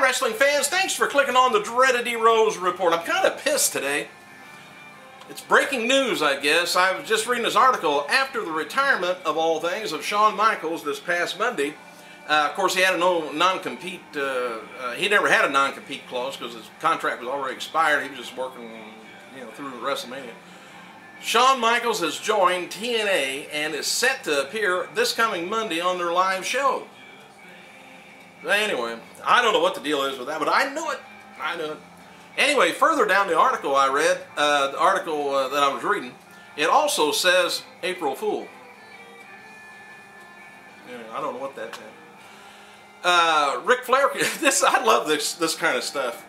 Hi wrestling fans, thanks for clicking on the Dreaded D Rose Report. I'm kind of pissed today. It's breaking news, I guess. I was just reading this article after the retirement, of all things, of Shawn Michaels this past Monday. Of course, he had a non-compete. He never had a non-compete clause because his contract was already expired. He was just working, through WrestleMania. Shawn Michaels has joined TNA and is set to appear this coming Monday on their live show. Anyway, I don't know what the deal is with that, but I knew it. I knew it. Anyway, further down the article I read, the article that I was reading, it also says April Fool. I don't know what that meant. Ric Flair, I love this kind of stuff.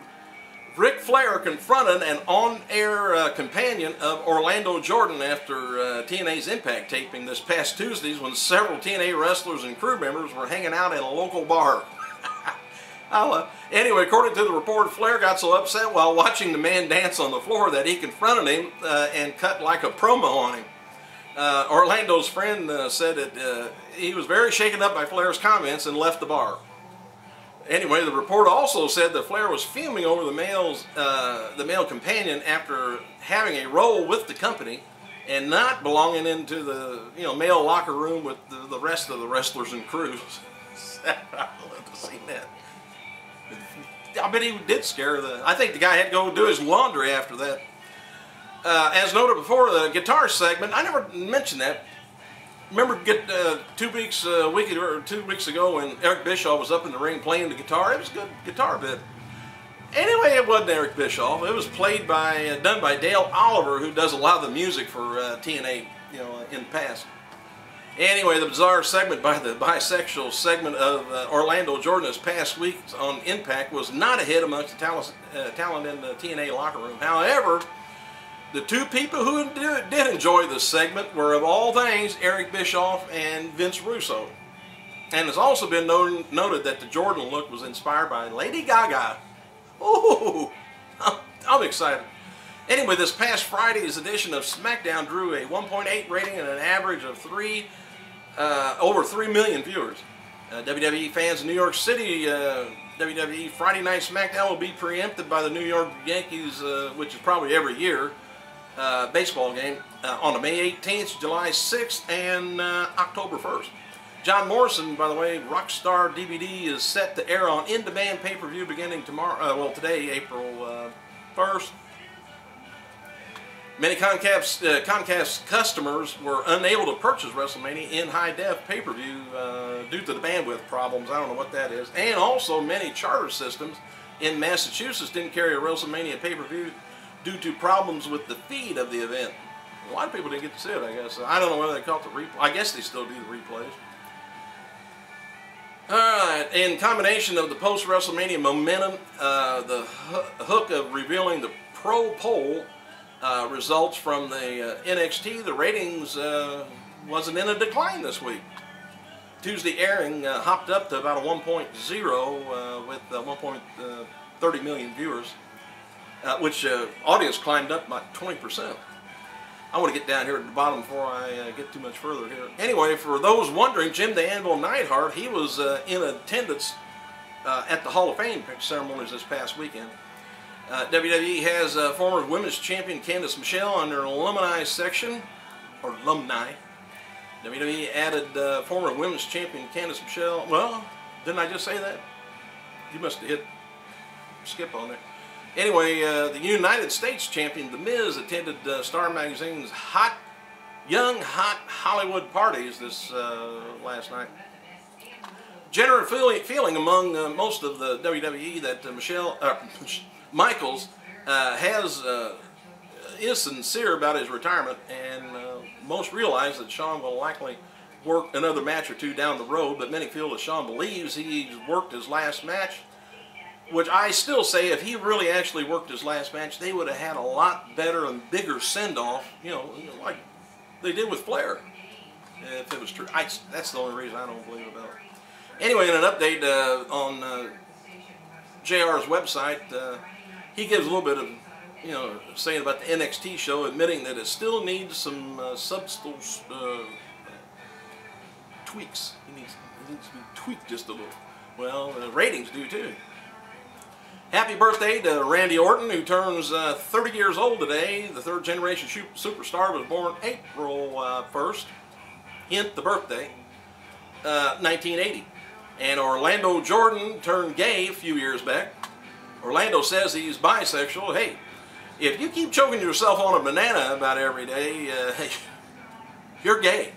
Ric Flair confronted an on-air companion of Orlando Jordan after TNA's Impact taping this past Tuesdays when several TNA wrestlers and crew members were hanging out in a local bar. Anyway, according to the report, Flair got so upset while watching the man dance on the floor that he confronted him and cut like a promo on him. Orlando's friend said that he was very shaken up by Flair's comments and left the bar. Anyway, the report also said that Flair was fuming over the male companion after having a role with the company and not belonging into the male locker room with the rest of the wrestlers and crews. I'd love to see that. I bet he did scare I think the guy had to go do his laundry after that. As noted before, the guitar segment, I never mentioned that. Remember 2 weeks ago when Eric Bischoff was up in the ring playing the guitar? It was a good guitar bit. Anyway, it wasn't Eric Bischoff. It was done by Dale Oliver, who does a lot of the music for TNA, in the past. Anyway, the bizarre segment by the bisexual segment of Orlando Jordan this past week on Impact was not a hit amongst the talent in the TNA locker room. However, the two people who did enjoy this segment were, of all things, Eric Bischoff and Vince Russo. And it's also been noted that the Jordan look was inspired by Lady Gaga. Ooh, I'm excited. Anyway, this past Friday's edition of SmackDown drew a 1.8 rating and an average of over 3 million viewers. WWE fans in New York City, WWE Friday Night SmackDown will be preempted by the New York Yankees, which is probably every year, baseball game on May 18th, July 6th, and October 1st. John Morrison, by the way, Rockstar DVD is set to air on in-demand pay-per-view beginning tomorrow. Today, April 1st. Many Comcast customers were unable to purchase WrestleMania in high-def pay-per-view due to the bandwidth problems. I don't know what that is. And also, many charter systems in Massachusetts didn't carry a WrestleMania pay-per-view due to problems with the feed of the event. A lot of people didn't get to see it, I guess. I don't know whether they caught the replay. I guess they still do the replays. Alright, in combination of the post-WrestleMania momentum, the hook of revealing the pro poll results from the NXT, the ratings wasn't in a decline this week. Tuesday airing hopped up to about a 1.0 with 1.30 million viewers, which audience climbed up by 20%. I want to get down here at the bottom before I get too much further here. Anyway, for those wondering, Jim the Anvil Neidhart, he was in attendance at the Hall of Fame ceremonies this past weekend. WWE has former women's champion Candice Michelle on their alumni section, or alumni. WWE added former women's champion Candice Michelle. Well, didn't I just say that? You must have hit skip on there. Anyway, the United States champion The Miz attended Star Magazine's Young Hot Hollywood parties this last night. General feeling among most of the WWE that Michaels is sincere about his retirement, and most realize that Shawn will likely work another match or two down the road, but many feel that Shawn believes he's worked his last match, which I still say if he really actually worked his last match, they would have had a lot better and bigger send-off, like they did with Flair, if it was true. That's the only reason I don't believe about it. Anyway, in an update on JR's website, he gives a little bit of, saying about the NXT show, admitting that it still needs some subtle tweaks. It needs to be tweaked just a little. Well, the ratings do too. Happy birthday to Randy Orton, who turns 30 years old today. The third generation superstar was born April 1st. Hint the birthday. 1980. And Orlando Jordan turned gay a few years back. Orlando says he's bisexual. Hey, if you keep choking yourself on a banana about every day, you're gay.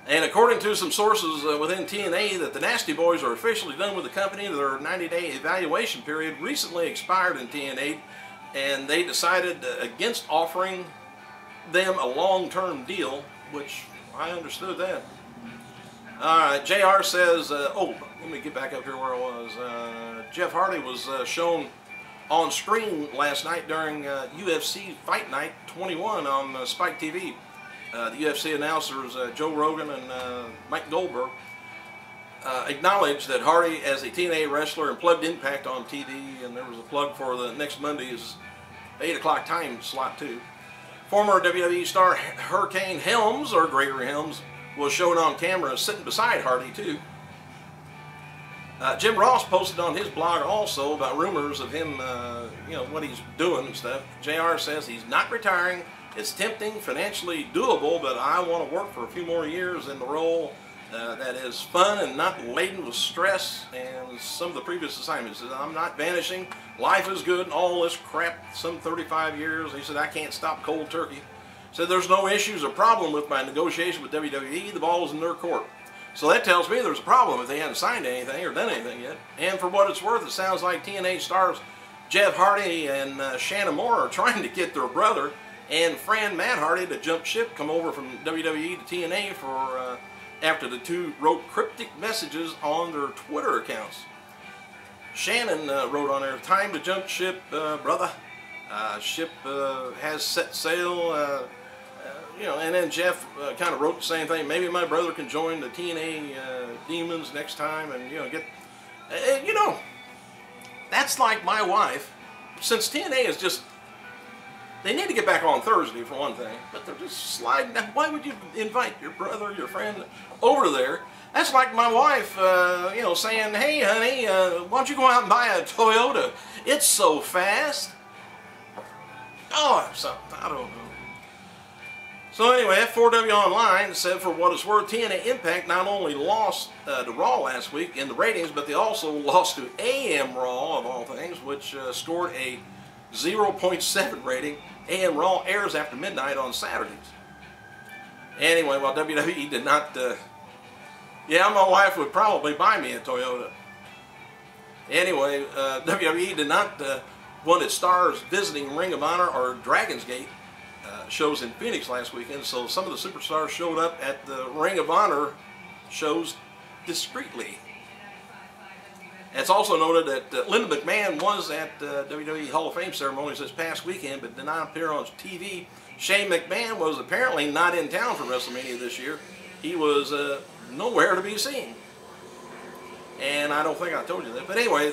And according to some sources within TNA, that the Nasty Boys are officially done with the company. Their 90-day evaluation period recently expired in TNA, and they decided against offering them a long-term deal, which I understood that. Alright, JR says, oh, let me get back up here where I was. Jeff Hardy was shown on screen last night during UFC Fight Night 21 on Spike TV. The UFC announcers Joe Rogan and Mike Goldberg acknowledged that Hardy, as a TNA wrestler, and plugged Impact on TV, and there was a plug for the next Monday's 8 o'clock time slot too. Former WWE star Hurricane Helms, or Gregory Helms, was shown on camera sitting beside Hardy too. Jim Ross posted on his blog also about rumors of him, you know, what he's doing and stuff. JR says he's not retiring. It's tempting, financially doable, but I want to work for a few more years in the role that is fun and not laden with stress and some of the previous assignments. He said, I'm not vanishing. Life is good and all this crap, some 35 years. He said, I can't stop cold turkey. He said, there's no issues or problem with my negotiation with WWE. The ball is in their court. So that tells me there's a problem if they haven't signed anything or done anything yet. And for what it's worth, it sounds like TNA stars Jeff Hardy and Shannon Moore are trying to get their brother and friend Matt Hardy to jump ship, come over from WWE to TNA for after the two wrote cryptic messages on their Twitter accounts. Shannon wrote on there, time to jump ship, brother. Ship has set sail. You know, and then Jeff kind of wrote the same thing. Maybe my brother can join the TNA Demons next time, and you know, get, you know, that's like my wife. Since TNA is just, they need to get back on Thursday for one thing, but they're just sliding down. Why would you invite your brother, your friend over there? That's like my wife, you know, saying, hey honey, why don't you go out and buy a Toyota? It's so fast. Oh, something, I don't know. So anyway, F4W Online said, for what it's worth, TNA Impact not only lost to Raw last week in the ratings, but they also lost to AM Raw, of all things, which scored a 0.7 rating. AM Raw airs after midnight on Saturdays. Anyway, while WWE did not, yeah, my wife would probably buy me a Toyota. Anyway, WWE did not want its stars visiting Ring of Honor or Dragon's Gate shows in Phoenix last weekend, so some of the superstars showed up at the Ring of Honor shows discreetly. It's also noted that Linda McMahon was at WWE Hall of Fame ceremonies this past weekend, but did not appear on TV. Shane McMahon was apparently not in town for WrestleMania this year. He was nowhere to be seen. And I don't think I told you that. But anyway,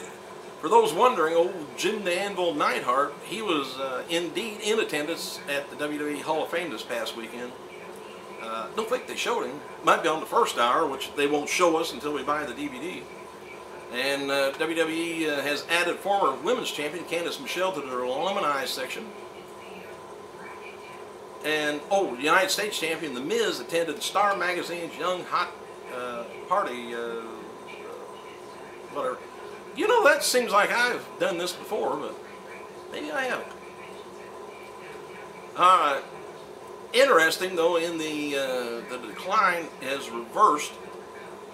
for those wondering, old Jim the Anvil Neidhart, he was indeed in attendance at the WWE Hall of Fame this past weekend. Don't think they showed him. Might be on the first hour, which they won't show us until we buy the DVD. And WWE has added former women's champion Candice Michelle to their alumni section. And, oh, the United States champion The Miz attended Star Magazine's Young Hot Party, whatever. You know, that seems like I've done this before, but maybe I haven't. Alright. Interesting, though, in the decline has reversed.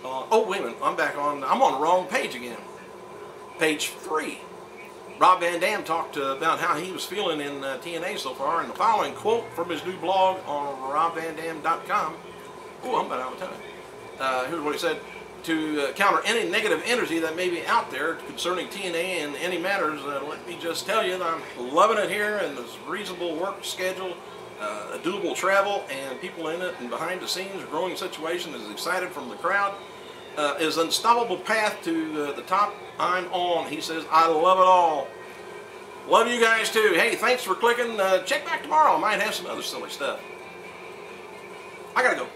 Oh, wait a minute. I'm on the wrong page again. Page 3. Rob Van Dam talked about how he was feeling in TNA so far, and the following quote from his new blog on robvandam.com. Oh, I'm about out of time. Here's what he said. To counter any negative energy that may be out there concerning TNA and any matters, let me just tell you that I'm loving it here, and there's a reasonable work schedule, a doable travel, and people in it and behind the scenes. A growing situation is excited from the crowd. Is unstoppable path to the top I'm on. He says, I love it all. Love you guys too. Hey, thanks for clicking. Check back tomorrow. I might have some other silly stuff. I gotta go.